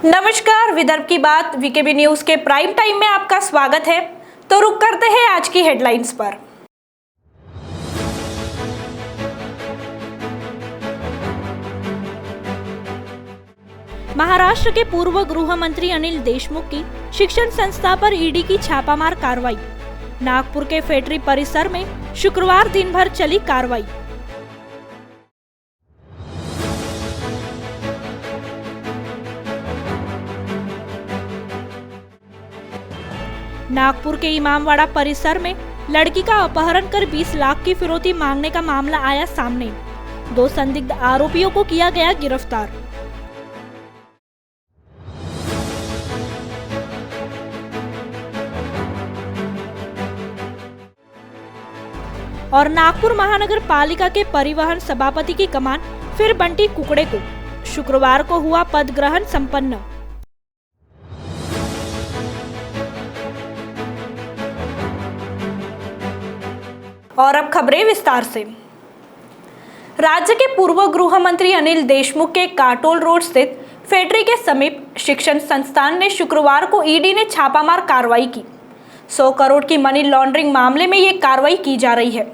नमस्कार, विदर्भ की बात वीकेबी न्यूज के प्राइम टाइम में आपका स्वागत है। तो रुक करते हैं आज की हेडलाइंस पर। महाराष्ट्र के पूर्व गृह मंत्री अनिल देशमुख की शिक्षण संस्था पर ईडी की छापामार कार्रवाई। नागपुर के फैक्ट्री परिसर में शुक्रवार दिन भर चली कार्रवाई। नागपुर के इमामवाड़ा परिसर में लड़की का अपहरण कर 20 लाख की फिरौती मांगने का मामला आया सामने। 2 संदिग्ध आरोपियों को किया गया गिरफ्तार। और नागपुर महानगर पालिका के परिवहन सभापति की कमान फिर बंटी कुकड़े को। शुक्रवार को हुआ पद ग्रहण संपन्न। और अब खबरें विस्तार से। राज्य के पूर्व गृह मंत्री अनिल देशमुख के काटोल रोड स्थित फैक्ट्री के समीप शिक्षण संस्थान ने शुक्रवार को ईडी ने छापामार कार्रवाई की। 100 करोड़ की मनी लॉन्ड्रिंग मामले में ये कार्रवाई की जा रही है।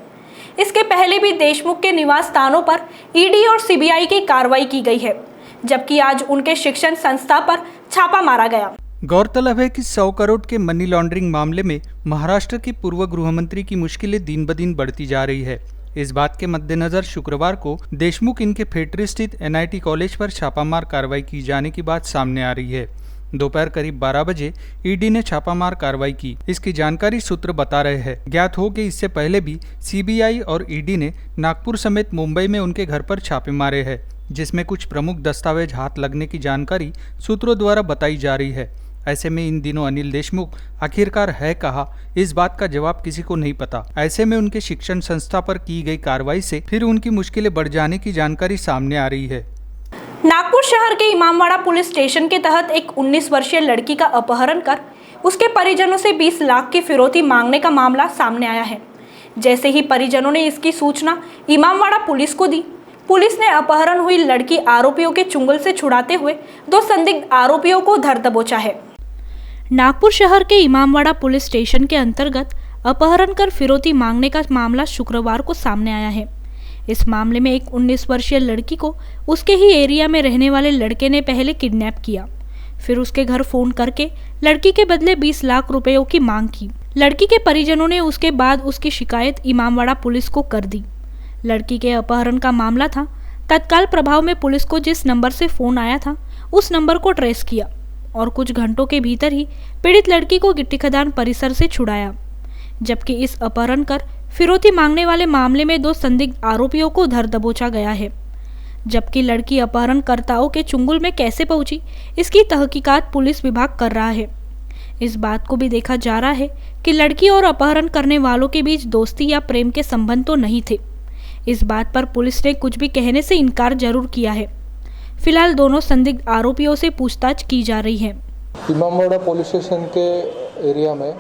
इसके पहले भी देशमुख के निवास स्थानों पर ईडी और सीबीआई की कार्रवाई की गई है, जबकि आज उनके शिक्षण संस्था पर छापा मारा गया। गौरतलब है कि 100 करोड़ के मनी लॉन्ड्रिंग मामले में महाराष्ट्र के पूर्व गृह मंत्री की मुश्किलें दिन ब दिन बढ़ती जा रही है। इस बात के मद्देनजर शुक्रवार को देशमुख इनके फैक्ट्री स्थित एनआईटी कॉलेज पर छापामार कार्रवाई की जाने की बात सामने आ रही है। दोपहर करीब 12 बजे ईडी ने छापामार कार्रवाई की। इसकी जानकारी सूत्र बता रहे हैं। ज्ञात हो कि इससे पहले भी सीबीआई और ईडी ने नागपुर समेत मुंबई में उनके घर पर छापे मारे हैं, जिसमें कुछ प्रमुख दस्तावेज हाथ लगने की जानकारी सूत्रों द्वारा बताई जा रही है। ऐसे में इन दिनों अनिल देशमुख आखिरकार है कहाँ, इस बात का जवाब किसी को नहीं पता। ऐसे में उनके शिक्षण संस्था पर की गई कार्रवाई से फिर उनकी मुश्किलें बढ़ जाने की जानकारी सामने आ रही है। नागपुर शहर के इमामवाड़ा पुलिस स्टेशन के तहत एक 19 वर्षीय लड़की का अपहरण कर उसके परिजनों से 20 लाख की फिरौती मांगने का मामला सामने आया है। जैसे ही परिजनों ने इसकी सूचना इमामवाड़ा पुलिस को दी, पुलिस ने अपहरण हुई लड़की आरोपियों के चुंगल से छुड़ाते हुए 2 संदिग्ध आरोपियों को धर दबोचा है। नागपुर शहर के इमामवाड़ा पुलिस स्टेशन के अंतर्गत अपहरण कर फिरौती मांगने का मामला शुक्रवार को सामने आया है। इस मामले में एक 19 वर्षीय लड़की को उसके ही एरिया में रहने वाले लड़के ने पहले किडनैप किया, फिर उसके घर फोन करके लड़की के बदले 20 लाख रुपयों की मांग की। लड़की के परिजनों ने उसके बाद उसकी शिकायत इमामवाड़ा पुलिस को कर दी। लड़की के अपहरण का मामला था। तत्काल प्रभाव में पुलिस को जिस नंबर से फोन आया था उस नंबर को ट्रेस किया और कुछ घंटों के भीतर ही पीड़ित लड़की को गिट्टी खदान परिसर से छुड़ाया। जबकि इस अपहरण कर फिरौती मांगने वाले मामले में 2 संदिग्ध आरोपियों को धर दबोचा गया है। जबकि लड़की अपहरणकर्ताओं के चुंगल में कैसे पहुंची, इसकी तहकीकात पुलिस विभाग कर रहा है। इस बात को भी देखा जा रहा है कि लड़की और अपहरण करने वालों के बीच दोस्ती या प्रेम के संबंध तो नहीं थे। इस बात पर पुलिस ने कुछ भी कहने से इनकार जरूर किया है। फिलहाल दोनों संदिग्ध आरोपियों से पूछताछ की जा रही है। इमामवाड़ा पुलिस स्टेशन के एरिया में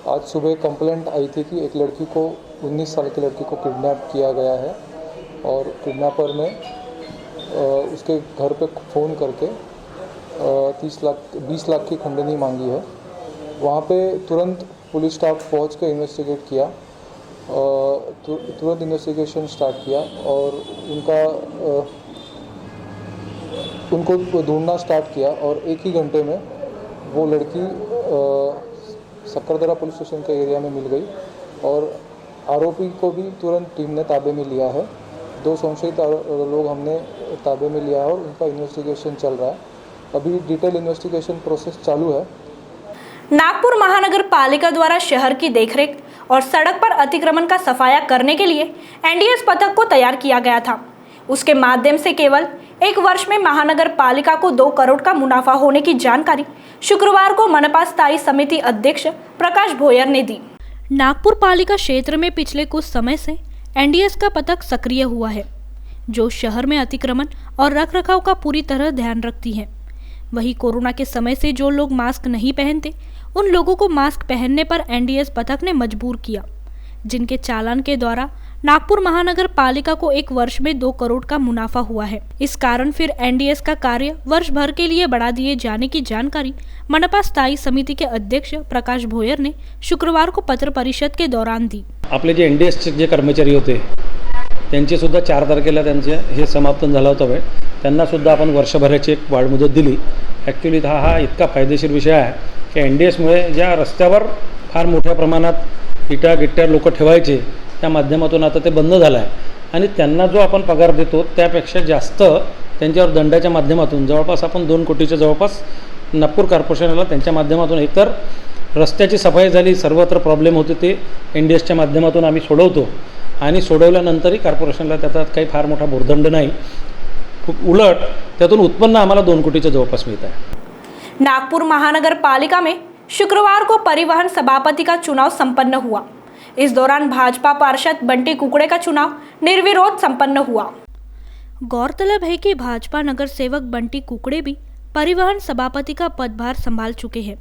आज सुबह कंप्लेंट आई थी कि एक लड़की को 19 साल की लड़की को किडनैप किया गया है और किडनैपर ने उसके घर पे फ़ोन करके 20 लाख की खंडनी मांगी है। वहाँ पे तुरंत पुलिस स्टाफ पहुँच के इन्वेस्टिगेट किया, तुरंत इन्वेस्टिगेशन स्टार्ट किया और उनको ढूंढना स्टार्ट किया और एक ही घंटे में वो लड़की सक्करदरा पुलिस स्टेशन के एरिया में मिल गई और आरोपी को भी तुरंत टीम ने ताबे में लिया है। 2 संशयित लोग हमने ताबे में लिया है और उनका इन्वेस्टिगेशन चल रहा है। अभी डिटेल इन्वेस्टिगेशन प्रोसेस चालू है। नागपुर महानगर पालिका द्वारा शहर की देखरेख और सड़क पर अतिक्रमण का सफाया करने के लिए एनडीएस पथक को तैयार किया गया था। उसके माध्यम से केवल 1 वर्ष में महानगर पालिका को 2 करोड़ का मुनाफा होने की जानकारी शुक्रवार को मनपा स्थायी समिति अध्यक्ष प्रकाश भोयर ने दी। नागपुर पालिका क्षेत्र में पिछले कुछ समय से एनडीएस का पथक सक्रिय हुआ है, जो शहर में अतिक्रमण और रखरखाव का पूरी तरह ध्यान रखती है। वहीं कोरोना के समय से जो लोग मास्क नहीं पहनते, उन लोगों को मास्क पहनने पर एनडीएस पथक ने मजबूर किया, जिनके चालान के द्वारा नागपुर महानगर पालिका को एक वर्ष में 2 करोड़ का मुनाफा हुआ है। इस कारण फिर एनडीएस का कार्य वर्ष भर के लिए बढ़ा दिए जाने की जानकारी मनपा स्थायी समिति के अध्यक्ष प्रकाश भोयर ने शुक्रवार को पत्र परिषद के दौरान दी। आपले जे एनडीएसचे जे कर्मचारी होते त्यांचे सुद्धा 4 तारखेला त्यांचे हे समाप्तन झालं होतं वेळ, त्यांना सुद्धा आपण वर्षभराची एक वाढमुदत दिली। ॲक्च्युली हा इतका फायदेशीर विषय आहे की एनडीएसमुळे ज्या रस्त्यावर फार मोठ्या प्रमाणात गिट्ट्या लोक ठेवायचे त्या माध्यमातून आता ते बंद झालं आहे आणि त्यांना जो आपण पगार देतो त्यापेक्षा जास्त त्यांच्यावर दंडाच्या माध्यमातून जवळपास आपण 2 कोटीच्या जवळपास नागपूर कॉर्पोरेशनला त्यांच्या माध्यमातून एकतर रस्त्याची सफाई झाली, सर्वत्र प्रॉब्लेम होते ते एनडीएसच्या माध्यमातून आम्ही सोडवतो आणि सोडवल्यानंतरही कॉर्पोरेशनला त्याचा काही फार मोठा भुर्दंड नाही, खूप उलट त्यातून उत्पन्न आम्हाला 2 कोटीच्या जवळपास मिळत आहे। नागपुर महानगर पालिका में शुक्रवार को परिवहन सभापति का चुनाव संपन्न हुआ। इस दौरान भाजपा पार्षद बंटी कुकड़े का चुनाव निर्विरोध संपन्न हुआ। गौरतलब है कि भाजपा नगर सेवक बंटी कुकड़े भी परिवहन सभापति का पदभार संभाल चुके हैं।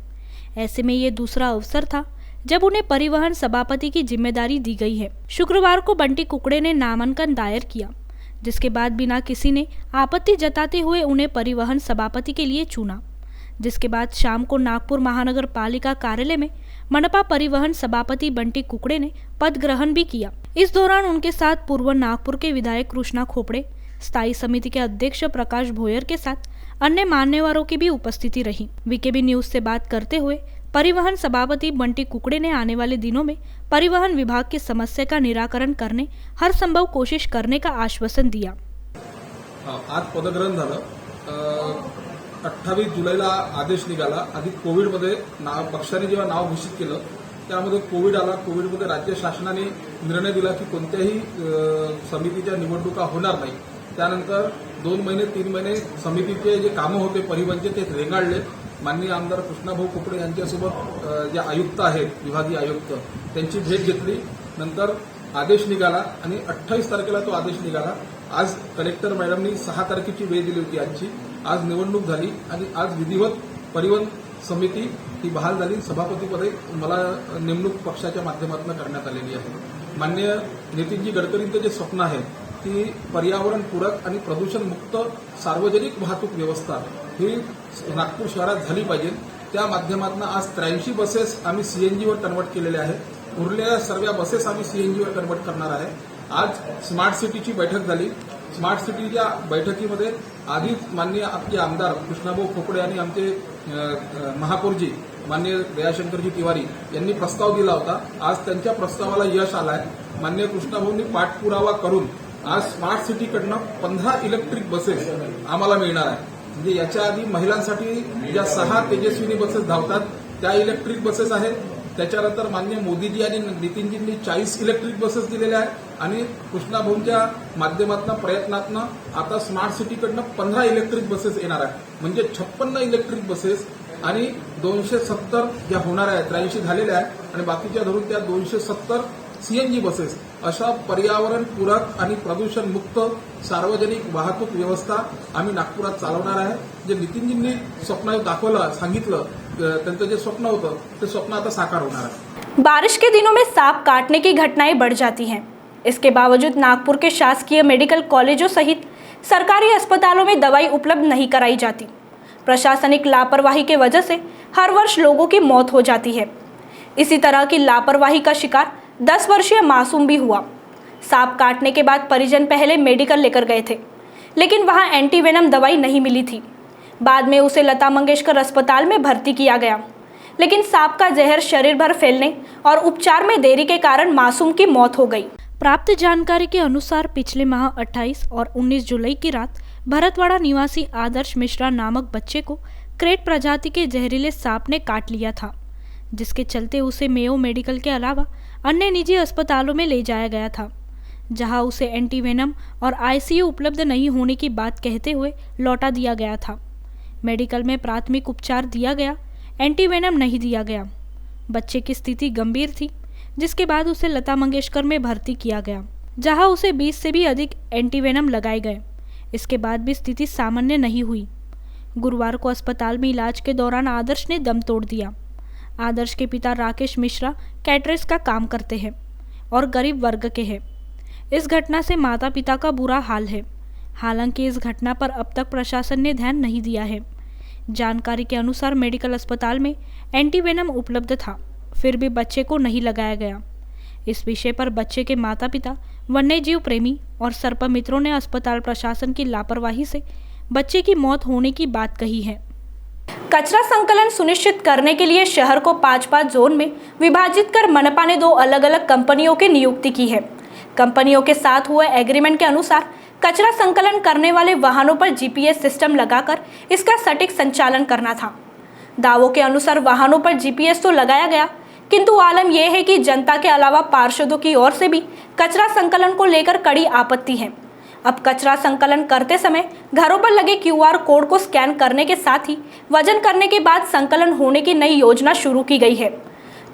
ऐसे में ये दूसरा अवसर था जब उन्हें परिवहन सभापति की जिम्मेदारी दी गई है। शुक्रवार को बंटी कुकड़े ने नामांकन दायर किया, जिसके बाद बिना किसी ने आपत्ति जताते हुए उन्हें परिवहन सभापति के लिए चुना। जिसके बाद शाम को नागपुर महानगर पालिका कार्यालय में मनपा परिवहन सभापति बंटी कुकड़े ने पद ग्रहण भी किया। इस दौरान उनके साथ पूर्व नागपुर के विधायक कृष्णा खोपड़े, स्थायी समिति के अध्यक्ष प्रकाश भोयर के साथ अन्य मान्यवरों की भी उपस्थिति रही। वीकेबी न्यूज से बात करते हुए परिवहन सभापति बंटी कुकड़े ने आने वाले दिनों में परिवहन विभाग की समस्या का निराकरण करने हर संभव कोशिश करने का आश्वासन दिया। आज पदग्रहण झालं। 28 जुलैला आदेश निघाला। आधी कोविडमध्ये पक्षाने जेव्हा नाव घोषित केलं त्यामध्ये कोविड आला। कोविडमध्ये राज्य शासनाने निर्णय दिला की कोणत्याही समितीच्या निवडणुका होणार नाही। त्यानंतर 2 महिने 3 महिने समितीचे जे कामं होते परिवहनचे ते रेंगाळले। माननीय आमदार कृष्णाभाऊ खोपडे यांच्यासोबत जे आयुक्त आहेत विभागीय आयुक्त त्यांची भेट घेतली। नंतर आदेश निघाला आणि 28 तारखेला तो आदेश निघाला। आज कलेक्टर मॅडमनी 6 तारखेची वेळ दिली होती आजची। आज निवडणूक झाली आणि आज विधिवत परिवहन समिती ही बहाल झाली। सभापतीपदी मला नेमणूक पक्षाच्या माध्यमातून करण्यात आलेली आहे। माननीय नितीनजी गडकरींचं जे स्वप्न आहे ती पर्यावरणपूरक आणि प्रदूषण मुक्त सार्वजनिक वाहतूक व्यवस्था ही नागपूर शहरात झाली पाहिजे। त्या माध्यमातून आज 83 बसेस आम्ही सीएनजीवर कन्वर्ट केलेल्या आहेत। उरलेल्या सर्व बसेस आम्ही सीएनजीवर कन्वर्ट करणार आहे। आज स्मार्ट सिटीची बैठक झाली। स्मार्ट सिटीच्या बैठकीमध्ये आधीच माननीय आपले आमदार कृष्णाभाऊ खोपडे आणि आमचे महापौरजी माननीय दयाशंकरजी तिवारी यांनी प्रस्ताव दिला होता। आज त्यांच्या प्रस्तावाला यश आलं आहे। माननीय कृष्णाभाऊंनी पाठपुरावा करून आज स्मार्ट सिटीकडनं 15 इलेक्ट्रिक बसेस आम्हाला मिळणार आहे। म्हणजे याच्या आधी महिलांसाठी ज्या 6 तेजस्विनी बसेस धावतात त्या इलेक्ट्रिक बसेस आहेत। त्याच्यानंतर माननीय मोदीजी आणि नितीनजींनी 40 इलेक्ट्रिक बसेस दिलेल्या आहेत आणि कृष्णाभाऊंच्या माध्यमातून प्रयत्नातून आता स्मार्ट सिटीकडनं 15 इलेक्ट्रिक बसेस येणार आहेत। म्हणजे 56 इलेक्ट्रिक बसेस आणि 270 ज्या होणार आहेत 83 झालेल्या आहेत आणि बाकीच्या धरून त्या 270 सीएनजी बसेस अशा पर्यावरणपूरक आणि प्रदूषण मुक्त सार्वजनिक वाहतूक व्यवस्था आम्ही नागपुरात चालवणार आहे। जे नितीनजींनी स्वप्न दाखवलं सांगितलं त्यांचं जे स्वप्न होतं ते स्वप्न आता साकार होणार आहे। बारिश के दिनों में सांप काटने की घटनाएं बढ़ जाती हैं। इसके बावजूद नागपुर के शासकीय मेडिकल कॉलेजों सहित सरकारी अस्पतालों में दवाई उपलब्ध नहीं कराई जाती। प्रशासनिक लापरवाही के वजह से हर वर्ष लोगों की मौत हो जाती है। इसी तरह की लापरवाही का शिकार 10 वर्षीय मासूम भी हुआ। सांप काटने के बाद परिजन पहले मेडिकल लेकर गए थे, लेकिन वहां एंटीवेनम दवाई नहीं मिली थी। बाद में उसे लता मंगेशकर अस्पताल में भर्ती किया गया, लेकिन सांप का जहर शरीर भर फैलने और उपचार में देरी के कारण मासूम की मौत हो गई। प्राप्त जानकारी के अनुसार पिछले माह 28 और 19 जुलाई की रात भरतवाड़ा निवासी आदर्श मिश्रा नामक बच्चे को क्रेट प्रजाति के जहरीले सांप ने काट लिया था, जिसके चलते उसे मेयो मेडिकल के अलावा अन्य निजी अस्पतालों में ले जाया गया था, जहां उसे एंटीवेनम और आईसीयू उपलब्ध नहीं होने की बात कहते हुए लौटा दिया गया था। मेडिकल में प्राथमिक उपचार दिया गया, एंटीवेनम नहीं दिया गया। बच्चे की स्थिति गंभीर थी, जिसके बाद उसे लता मंगेशकर में भर्ती किया गया, जहां उसे 20 से भी अधिक एंटीवेनम लगाए गए। इसके बाद भी स्थिति सामान्य नहीं हुई। गुरुवार को अस्पताल में इलाज के दौरान आदर्श ने दम तोड़ दिया। आदर्श के पिता राकेश मिश्रा कैटरेस का काम करते हैं और गरीब वर्ग के हैं। इस घटना से माता पिता का बुरा हाल है। हालांकि इस घटना पर अब तक प्रशासन ने ध्यान नहीं दिया है। जानकारी के अनुसार मेडिकल अस्पताल में एंटीवेनम उपलब्ध था, फिर भी बच्चे को नहीं लगाया गया। इस विषय पर बच्चे के माता पिता, वन्यजीव प्रेमी और सर्प मित्रों ने अस्पताल प्रशासन की लापरवाही से बच्चे की मौत होने की बात कही है। कचरा संकलन सुनिश्चित करने के लिए शहर को 5-5 जोन में विभाजित कर मनपा ने 2 अलग-अलग कंपनियों की नियुक्ति की है। कंपनियों के साथ हुए एग्रीमेंट के अनुसार कचरा संकलन करने वाले वाहनों पर जीपीएस सिस्टम लगाकर इसका सटीक संचालन करना था। दावों के अनुसार वाहनों पर जीपीएस तो लगाया गया, किंतु आलम यह है कि जनता के अलावा पार्षदों की ओर से भी कचरा संकलन को लेकर कड़ी आपत्ति है। अब कचरा संकलन करते समय घरों पर लगे क्यूआर कोड को स्कैन करने के साथ ही वजन करने के बाद संकलन होने की नई योजना शुरू की गई है।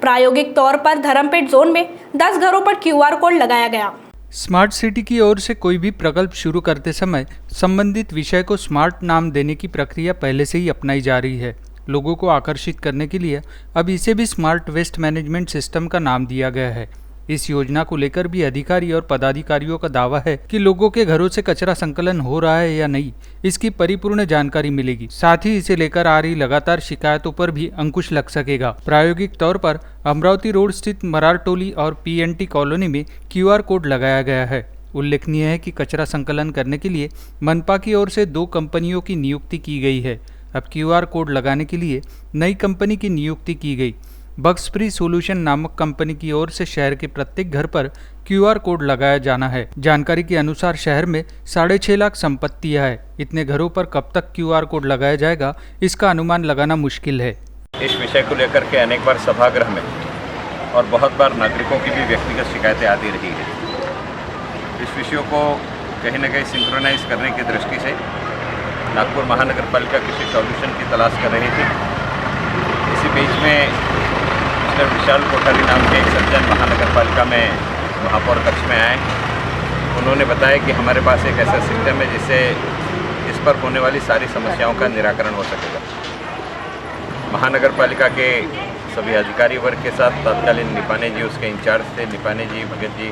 प्रायोगिक तौर पर धर्मपेट जोन में 10 घरों पर क्यूआर कोड लगाया गया। स्मार्ट सिटी की ओर से कोई भी प्रकल्प शुरू करते समय संबंधित विषय को स्मार्ट नाम देने की प्रक्रिया पहले से ही अपनाई जा रही है। लोगों को आकर्षित करने के लिए अब इसे भी स्मार्ट वेस्ट मैनेजमेंट सिस्टम का नाम दिया गया है। इस योजना को लेकर भी अधिकारी और पदाधिकारियों का दावा है कि लोगों के घरों से कचरा संकलन हो रहा है या नहीं, इसकी परिपूर्ण जानकारी मिलेगी। साथ ही इसे लेकर आ रही लगातार शिकायतों पर भी अंकुश लग सकेगा। प्रायोगिक तौर पर अमरावती रोड स्थित मरारटोली और पीएनटी कॉलोनी में क्यूआर कोड लगाया गया है। उल्लेखनीय है कि कचरा संकलन करने के लिए मनपा की ओर से 2 कंपनियों की नियुक्ति की गई है। अब क्यूआर कोड लगाने के लिए नई कंपनी की नियुक्ति की गई। बग्स फ्री सोल्यूशन नामक कंपनी की ओर से शहर के प्रत्येक घर पर क्यूआर कोड लगाया जाना है। जानकारी के अनुसार शहर में 6.5 लाख संपत्तियां है। इतने घरों पर कब तक क्यूआर कोड लगाया जाएगा, इसका अनुमान लगाना मुश्किल है। इस विषय को लेकर के अनेक बार सभागृह में और बहुत बार नागरिकों की भी व्यक्तिगत शिकायतें आती रही है। इस विषयों को कहीं न कहीं सिंक्रोनाइज करने की दृष्टि से नागपुर महानगर पालिका किसी सॉल्यूशन की तलाश कर रही थी। इसी बीच में विशाल कोठारी नाम के एक सज्जन महानगर पालिका में महापौर कक्ष में आए। उन्होंने बताया कि हमारे पास एक ऐसा सिस्टम है जिससे इस पर होने वाली सारी समस्याओं का निराकरण हो सकेगा। महानगर पालिका के सभी अधिकारी वर्ग के साथ तत्कालीन निपाने जी उसके इंचार्ज थे, निपाने जी, भगत जी,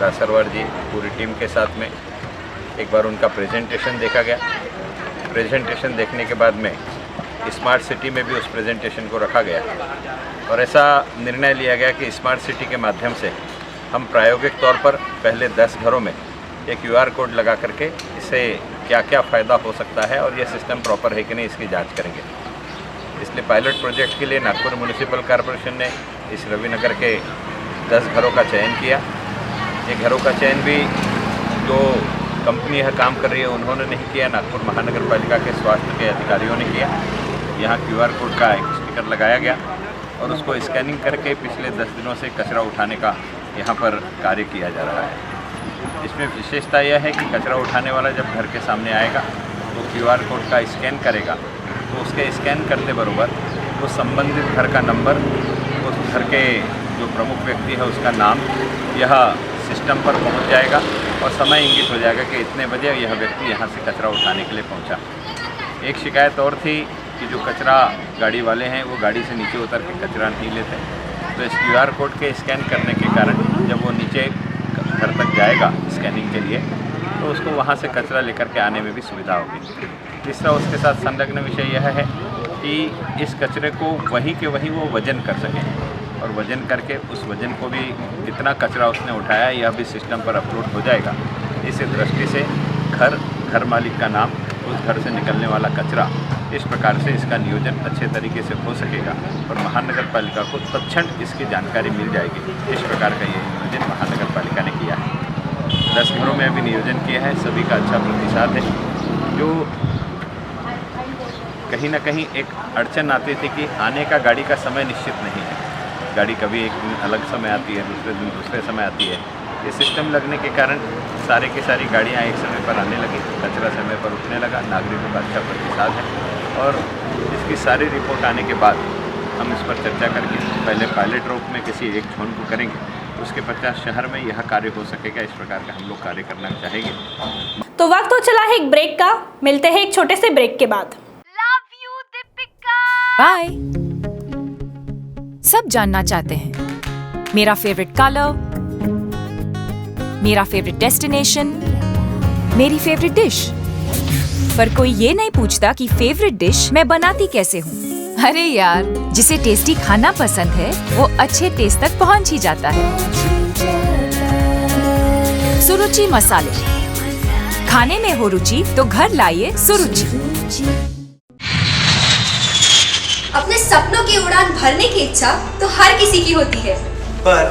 रासरवार जी, पूरी टीम के साथ में एक बार उनका प्रेजेंटेशन देखा गया। प्रेजेंटेशन देखने के बाद में स्मार्ट सिटी में भी उस प्रेजेंटेशन को रखा गया और ऐसा निर्णय लिया गया कि स्मार्ट सिटी के माध्यम से हम प्रायोगिक तौर पर पहले 10 घरों में एक क्यूआर कोड लगा करके इससे क्या क्या फ़ायदा हो सकता है और ये सिस्टम प्रॉपर है कि नहीं, इसकी जांच करेंगे। इसलिए पायलट प्रोजेक्ट के लिए नागपुर म्यूनिसिपल कॉरपोरेशन ने इस रविनगर के 10 घरों का चयन किया। ये घरों का चयन भी जो कंपनी यह काम कर रही है उन्होंने नहीं किया, नागपुर महानगर पालिका के स्वास्थ्य के अधिकारियों ने किया। यहाँ क्यूआर कोड का एक स्टिकर लगाया गया और उसको स्कैनिंग करके पिछले 10 दिनों से कचरा उठाने का यहाँ पर कार्य किया जा रहा है। इसमें विशेषता यह है कि कचरा उठाने वाला जब घर के सामने आएगा तो क्यूआर कोड का स्कैन करेगा, तो उसके स्कैन करते बरोबर वो संबंधित घर का नंबर, उस घर के जो प्रमुख व्यक्ति है उसका नाम यह सिस्टम पर पहुँच जाएगा और समय इंगित हो जाएगा कि इतने बजे यह व्यक्ति यहाँ से कचरा उठाने के लिए पहुँचा। एक शिकायत और थी कि जो कचरा गाड़ी वाले हैं वो गाड़ी से नीचे उतर के कचरा नहीं लेते, तो इस क्यूआर कोड के स्कैन करने के कारण जब वो नीचे घर तक जाएगा स्कैनिंग के लिए तो उसको वहाँ से कचरा लेकर के आने में भी सुविधा होगी। तीसरा उसके साथ संलग्न विषय यह है कि इस कचरे को वहीं के वहीं वो वजन कर सकें और वजन करके उस वजन को भी कितना कचरा उसने उठाया यह भी सिस्टम पर अपलोड हो जाएगा। इस दृष्टि से घर मालिक का नाम, उस घर से निकलने वाला कचरा, इस प्रकार से इसका नियोजन अच्छे तरीके से हो सकेगा और महानगर पालिका को तत्क्षण इसकी जानकारी मिल जाएगी। इस प्रकार का ये नियोजन महानगर पालिका ने किया है। 10 घरों में अभी नियोजन किया है, सभी का अच्छा प्रतिसाद है। जो कहीं ना कहीं एक अड़चन आती थी कि आने का गाड़ी का समय निश्चित नहीं है, गाड़ी कभी एक दिन अलग समय आती है, दूसरे दिन दूसरे समय आती है। ये सिस्टम लगने के कारण सारे की सारी गाड़ियाँ एक समय पर आने लगी, कचरा समय पर उठने लगा, नागरिकों का अच्छा प्रतिसाद है और इसकी सारी रिपोर्ट आने के बाद हम इस पर चर्चा करके पहले पायलट रूप में किसी एक जोन को करेंगे, उसके पश्चात शहर में यह कार्य हो सकेगा। इस प्रकार का हम लोग कार्य करना चाहेंगे। तो वक्त हो चला है एक ब्रेक का, मिलते हैं एक छोटे से ब्रेक के बाद। बाय। सब जानना चाहते हैं मेरा फेवरेट कलर, मेरा फेवरेट डेस्टिनेशन, मेरी फेवरेट डिश। पर कोई ये नहीं पूछता कि फेवरेट डिश मैं बनाती कैसे हूँ। अरे यार, जिसे टेस्टी खाना पसंद है वो अच्छे टेस्ट तक पहुँच ही जाता है। सुरुचि मसाले, खाने में हो रुचि तो घर लाइए सुरुचि। अपने सपनों की उड़ान भरने की इच्छा तो हर किसी की होती है, पर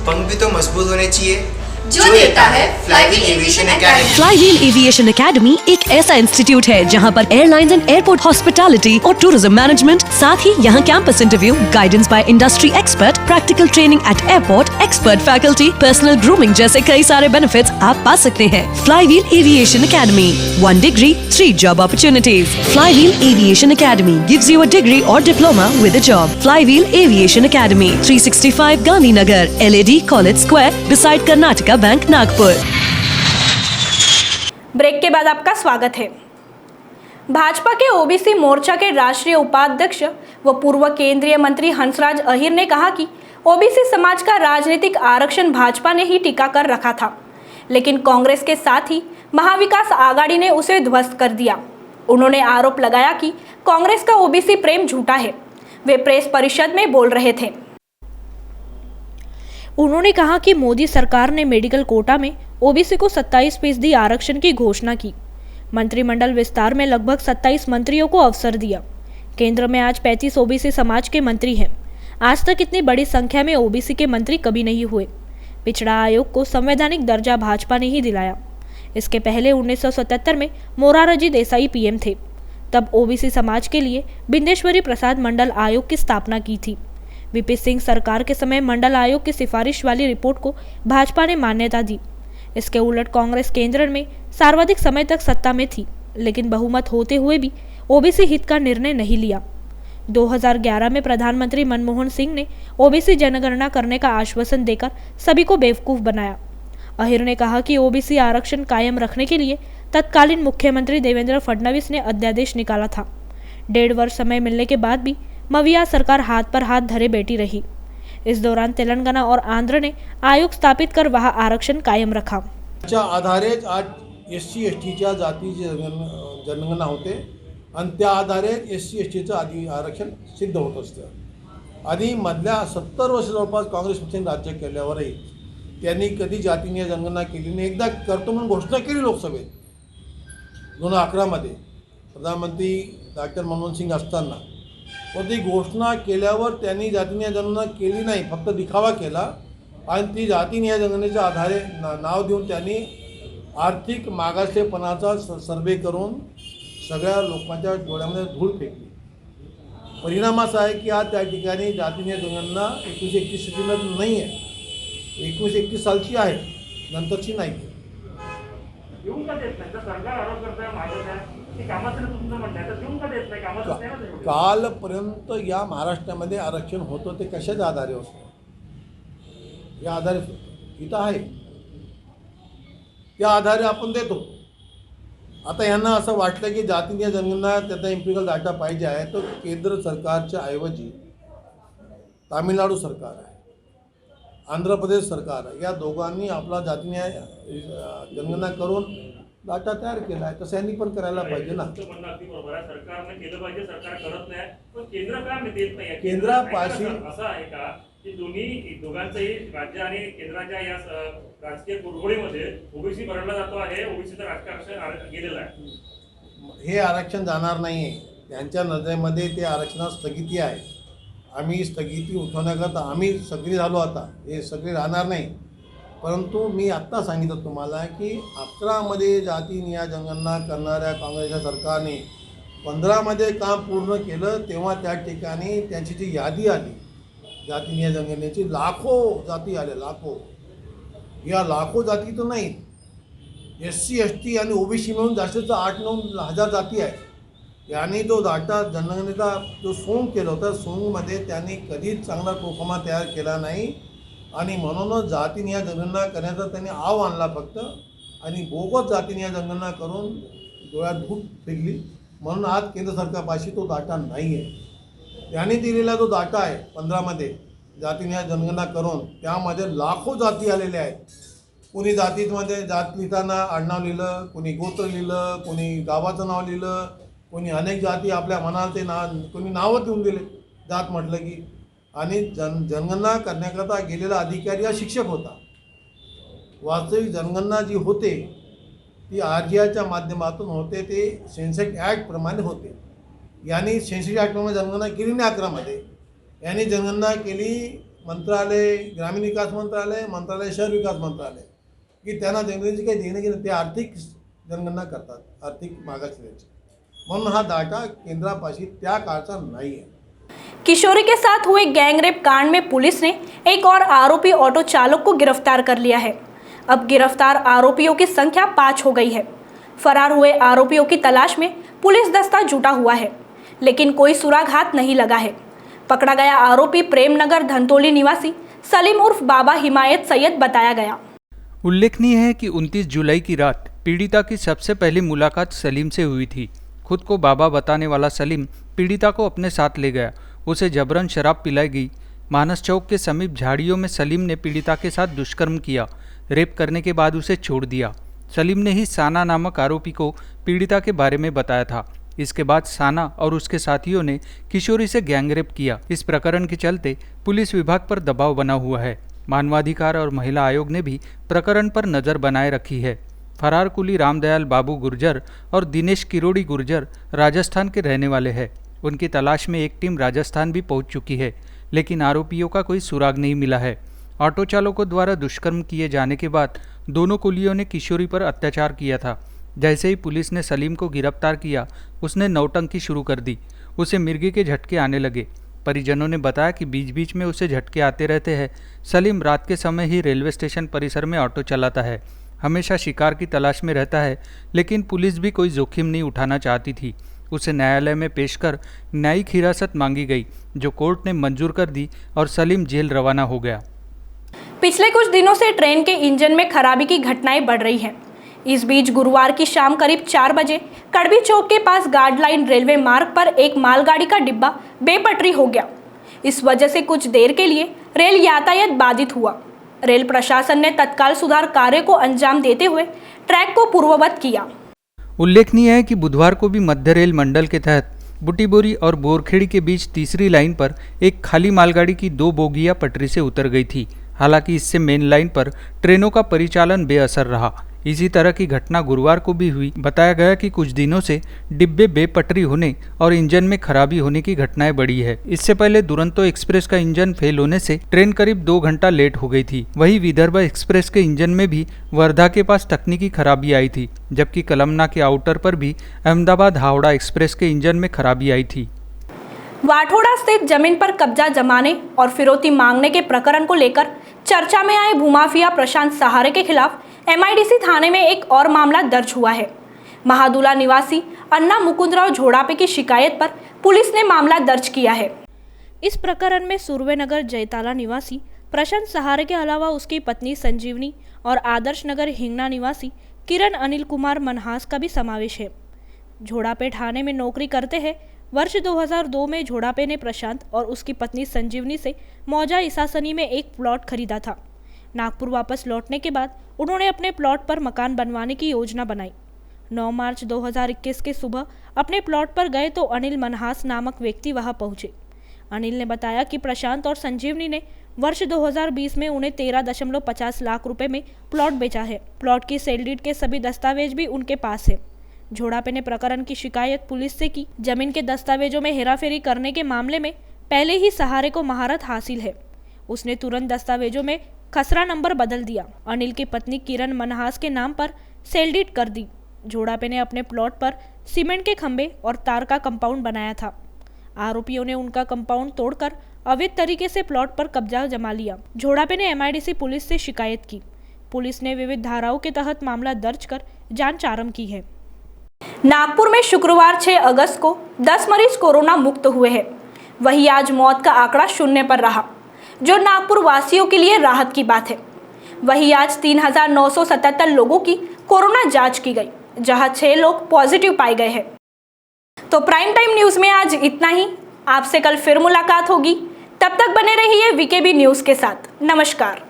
पंख भी तो मजबूत होने चाहिए जो देता है flywheel aviation academy. Flywheel aviation academy एक ऐसा इंस्टीट्यूट है जहां पर एयरलाइंस एंड एयरपोर्ट हॉस्पिटैलिटी और टूरिज्म मैनेजमेंट, साथ ही यहां campus interview, guidance by industry expert, practical training at airport, expert faculty, personal grooming जैसे कई सारे बेनिफिट्स आप पा सकते हैं। Flywheel aviation academy, 1 degree, 3 job opportunities. Flywheel Aviation Academy gives you a degree or diploma with a job. Flywheel Aviation Academy, 365 Gandhinagar, LAD College Square, beside Karnataka bank Nagpur. Break के बाद आपका स्वागत है। भाजपा के ओबीसी मोर्चा के राष्ट्रीय उपाध्यक्ष व पूर्व केंद्रीय मंत्री हंसराज अहीर ने कहा कि ओबीसी समाज का राजनीतिक आरक्षण भाजपा ने ही टिका कर रखा था, लेकिन कांग्रेस के साथ ही महाविकास आघाड़ी ने उसे ध्वस्त कर दिया। उन्होंने आरोप लगाया कि कांग्रेस का ओबीसी प्रेम झूठा है। वे प्रेस परिषद में बोल रहे थे। उन्होंने कहा कि मोदी सरकार ने मेडिकल कोटा में ओबीसी को 27% आरक्षण की घोषणा की। मंत्रिमंडल विस्तार में लगभग 27 मंत्रियों को अवसर दिया। केंद्र में आज 35 ओबीसी समाज के मंत्री हैं। आज तक इतनी बड़ी संख्या में ओबीसी के मंत्री कभी नहीं हुए। पिछड़ा आयोग को संवैधानिक दर्जा भाजपा ने ही दिलाया। इसके पहले 1977 में मोरारजी देसाई पीएम थे। तब ओबीसी समाज के लिए बिंदेश्वरी प्रसाद मंडल आयोग की स्थापना की थी। वीपी सिंह सरकार के समय मंडल आयोग की सिफारिश वाली रिपोर्ट को भाजपा ने मान्यता दी। इसके उलट कांग्रेस केंद्र में सर्वाधिक समय तक सत्ता में थी, लेकिन बहुमत होते हुए भी ओबीसी हित का निर्णय नहीं लिया। 2011 में प्रधानमंत्री मनमोहन सिंह ने ओबीसी जनगणना करने का आश्वासन देकर सभी को बेवकूफ बनाया। अहीर ने कहा कि ओबीसी आरक्षण कायम रखने के लिए तत्कालीन मुख्यमंत्री देवेंद्र फडणवीस ने अध्यादेश निकाला था। 1.5 वर्ष समय मिलने के बाद भी मविया सरकार हाथ पर हाथ धरे बैठी रही। इस दौरान तेलंगाना और आंध्र ने आयोग स्थापित कर वहां आरक्षण कायम रखा। आधारेच आज SC STच्या जातीची जनगणना होते आणि त्या आधारे SC STचं आधी आरक्षण सिद्ध होत असतं। आधी मधल्या 70 वर्ष जवळपास काँग्रेस पक्षाने राज्य केल्यावरही त्यांनी कधी जातीय जनगणना केली नाही। एकदा करतो म्हणून घोषणा केली लोकसभेत 2011 मध्ये प्रधानमंत्री डॉक्टर मनमोहन सिंग असताना, पण ती घोषणा केल्यावर त्यांनी जातीय जनगणना केली नाही, फक्त दिखावा केला आणि ती जातीय जनगणनेच्या आधारे नाव देऊन त्यांनी आर्थिक मागासलेपणाचा सर्वे करून सगळ्या लोकांच्या डोळ्यामध्ये धूळ फेकली। परिणाम असा आहे की आज त्या ठिकाणी जातीय जनगणना 1931 साली नाही आहे, 1931 सालची आहे, नंतरची नाही। कालपर्यंत या महाराष्ट्रामध्ये आरक्षण होतं ते कशाच्या आधारे होतं? या आधारे इथं आहे, त्या आधारे आपण देतो। आता यांना असं वाटलं की जातीय जनगणना त्याचा एम्पिरिकल डाटा पाहिजे आहे, तो केंद्र सरकारच्या ऐवजी तामिळनाडू सरकार आहे, आंध्र प्रदेश सरकार आहे, या दोघांनी आपला जातीय जनगणना करून डाटा तयार केला आहे। तसं यांनी पण करायला पाहिजे ना। सरकारने केलं पाहिजे, सरकार करत नाही, पण केंद्र का देत नाही? केंद्रापाशी असं आहे का की दोघांचंही राज्य आणि केंद्राच्या या राजकीय कुरघोडीमध्ये ओबीसी भरला जातो आहे, ओबीसीचं राजकारण गेलेलं आहे? हे आरक्षण जाणार नाही आहे, त्यांच्या नजरेमध्ये ते आरक्षणात स्थगिती आहे। आम्ही स्थगिती उठवण्याकरता आम्ही सक्रिय झालो, आता हे सक्रिय राहणार नाही। परंतु मी आत्ता सांगितलं तुम्हाला की 11 मध्ये जातीय जनगणना करणाऱ्या काँग्रेसच्या सरकारने 15 मध्ये काम पूर्ण केलं, तेव्हा त्या ठिकाणी त्यांची जी यादी आली जातीय जनगणनेची, लाखो जाती आल्या, लाखो। या लाखो जाती तर नाहीत, SC ST आणि OBC मिळून जास्तीत 8-9 हजार जाती आहेत। यांनी जो डाटा जनगणनेचा जो सोंग केला होता, सोंगमध्ये त्यांनी कधीच चांगला प्रोफॉर्मा तयार केला नाही आणि म्हणूनच जातीय जनगणना करण्याचा त्यांनी आव आणला फक्त, आणि बोगस जातीय जनगणना करून डोळ्यात धूळ फेकली। म्हणून आज केंद्र सरकारपाशी तो डाटा नाही आहे। त्यांनी दिलेला जो डाटा आहे 15 मध्ये जातीय जनगणना करून, त्यामध्ये लाखो जाती आलेल्या आहेत। कोणी जातीमध्ये जात लिहिताना आडनाव लिहिलं, कोणी गोत्र लिहिलं, कोणी गावाचं नाव लिहिलं, कोणी अनेक जाती आपल्या मनाला ते कोणी नावं देऊन दिले जात म्हटलं की. आणि जनगणना करण्याकरता गेलेला अधिकारी हा शिक्षक होता. वास्तविक जनगणना जी होते ती RGIच्या माध्यमातून होते, ते सेन्सेक्स ॲक्टप्रमाणे होते. यांनी सेन्सेक्स ॲक्टप्रमाणे जनगणना केली नाही 11मध्ये. यांनी जनगणना केली मंत्रालय, ग्रामीण विकास मंत्रालय, शहर विकास मंत्रालय, की त्यांना जनगणनेची काही देणं घेणं, ते आर्थिक जनगणना करतात, आर्थिक मागासलेची. म्हणून हा डाटा केंद्रापाशी त्या काळचा नाही है. किशोरी के साथ हुए गैंगरेप कांड में पुलिस ने एक और आरोपी ऑटो चालक को गिरफ्तार कर लिया है। अब गिरफ्तार आरोपियों की संख्या 5 हो गई है। फरार हुए आरोपियों की तलाश में पुलिस दस्ता जुटा हुआ है, लेकिन कोई सुराग हाथ नहीं लगा है। पकड़ा गया आरोपी प्रेमनगर धंतोली निवासी सलीम उर्फ बाबा हिमायत सैयद बताया गया। उल्लेखनीय है कि 29 जुलाई की रात पीड़िता की सबसे पहली मुलाकात सलीम से हुई थी। खुद को बाबा बताने वाला सलीम पीड़िता को अपने साथ ले गया। उसे जबरन शराब पिलाई गई। मानस चौक के समीप झाड़ियों में सलीम ने पीड़िता के साथ दुष्कर्म किया। रेप करने के बाद उसे छोड़ दिया। सलीम ने ही साना नामक आरोपी को पीड़िता के बारे में बताया था। इसके बाद साना और उसके साथियों ने किशोरी से गैंगरेप किया। इस प्रकरण के चलते पुलिस विभाग पर दबाव बना हुआ है। मानवाधिकार और महिला आयोग ने भी प्रकरण पर नज़र बनाए रखी है। फरार कुली रामदयाल बाबू गुर्जर और दिनेश किरोड़ी गुर्जर राजस्थान के रहने वाले हैं। उनकी तलाश में एक टीम राजस्थान भी पहुंच चुकी है, लेकिन आरोपियों का कोई सुराग नहीं मिला है। ऑटो चालकों द्वारा दुष्कर्म किए जाने के बाद दोनों कुलियों ने किशोरी पर अत्याचार किया था। जैसे ही पुलिस ने सलीम को गिरफ्तार किया, उसने नौटंकी शुरू कर दी। उसे मिर्गी के झटके आने लगे। परिजनों ने बताया कि बीच बीच में उसे झटके आते रहते हैं। सलीम रात के समय ही रेलवे स्टेशन परिसर में ऑटो चलाता है। हमेशा शिकार की तलाश में रहता है, लेकिन पुलिस भी कोई जोखिम नहीं उठाना चाहती थी। उसे न्यायालय में पेश कर न्यायिक हिरासत मांगी गई, जो कोर्ट ने मंजूर कर दी और सलीम जेल रवाना हो गया। पिछले कुछ दिनों से ट्रेन के इंजन में खराबी की घटनाएं बढ़ रही हैं। इस बीच गुरुवार की शाम करीब 4 बजे कड़बी चौक के पास गार्डलाइन रेलवे मार्ग पर एक मालगाड़ी का डिब्बा बेपटरी हो गया। इस वजह से कुछ देर के लिए रेल यातायात बाधित हुआ। रेल प्रशासन ने तत्काल सुधार कार्य को अंजाम देते हुए ट्रैक को पूर्ववत किया। उल्लेखनीय है कि बुधवार को भी मध्य रेल मंडल के तहत बुटीबोरी और बोरखेड़ी के बीच तीसरी लाइन पर एक खाली मालगाड़ी की 2 बोगियां पटरी से उतर गई थी। हालांकि इससे मेन लाइन पर ट्रेनों का परिचालन बेअसर रहा। इसी तरह की घटना गुरुवार को भी हुई। बताया गया कि कुछ दिनों से डिब्बे बेपटरी होने और इंजन में खराबी होने की घटनाएं बढ़ी है। इससे पहले दुरंतो एक्सप्रेस का इंजन फेल होने से ट्रेन करीब 2 घंटा लेट हो गई थी। वहीं विदर्भ एक्सप्रेस के इंजन में भी वर्धा के पास तकनीकी खराबी आई थी, जबकि कलमना के आउटर पर भी अहमदाबाद हावड़ा एक्सप्रेस के इंजन में खराबी आई थी। वाठोड़ा स्थित जमीन पर कब्जा जमाने और फिरौती मांगने के प्रकरण को लेकर चर्चा में आए भूमाफिया प्रशांत सहारे के खिलाफ MIDC थाने में एक और मामला दर्ज हुआ है। महादुला निवासी अन्ना मुकुंदराव झोड़ापे की शिकायत पर पुलिस ने मामला दर्ज किया है। इस प्रकरण में सुरवेनगर जयताला निवासी प्रशांत सहारे के अलावा उसकी पत्नी संजीवनी और आदर्श नगर हिंगना निवासी किरण अनिल कुमार मनहास का भी समावेश है। झोड़ापे थाने में नौकरी करते हैं। वर्ष 2002 में झोड़ापे ने प्रशांत और उसकी पत्नी संजीवनी से मौजा इसासनी में एक प्लॉट खरीदा था। नागपुर वापस लौटने के बाद उन्होंने अपने प्लॉट पर मकान बनवाने की योजना बनाई। 9 मार्च 2021 के सुबह अपने प्लॉट पर गए तो अनिल मनहास नामक व्यक्ति वहां पहुंचे। अनिल ने बताया कि प्रशांत और संजीवनी ने वर्ष 2020 में उन्हें 13.50 लाख रुपए में प्लॉट बेचा है। प्लॉट की सेल डीड के सभी दस्तावेज भी उनके पास है। झोड़ापे ने प्रकरण की शिकायत पुलिस से की। जमीन के दस्तावेजों में हेराफेरी करने के मामले में पहले ही सहारे को महारत हासिल है। उसने तुरंत दस्तावेजों में खसरा नंबर बदल दिया। अनिल की पत्नी किरण मनहास के नाम पर सेल डीड कर दी। झोड़ापे ने अपने प्लॉट पर सीमेंट के खंभे और तार का कंपाउंड बनाया था। आरोपियों ने उनका कंपाउंड तोड़कर अवैध तरीके से प्लॉट पर कब्जा जमा लिया। झोड़ापे ने MIDC पुलिस से शिकायत की। पुलिस ने विविध धाराओं के तहत मामला दर्ज कर जांच आरंभ की है। नागपुर में शुक्रवार 6 अगस्त को 10 मरीज कोरोना मुक्त हुए हैं। वहीं आज मौत का आंकड़ा 0 पर रहा, जो नागपुर वासियों के लिए राहत की बात है। वहीं आज 3,977 लोगों की कोरोना जांच की गई, जहां 6 लोग पॉजिटिव पाए गए हैं। तो प्राइम टाइम न्यूज में आज इतना ही। आपसे कल फिर मुलाकात होगी। तब तक बने रहिए VKB न्यूज के साथ। नमस्कार।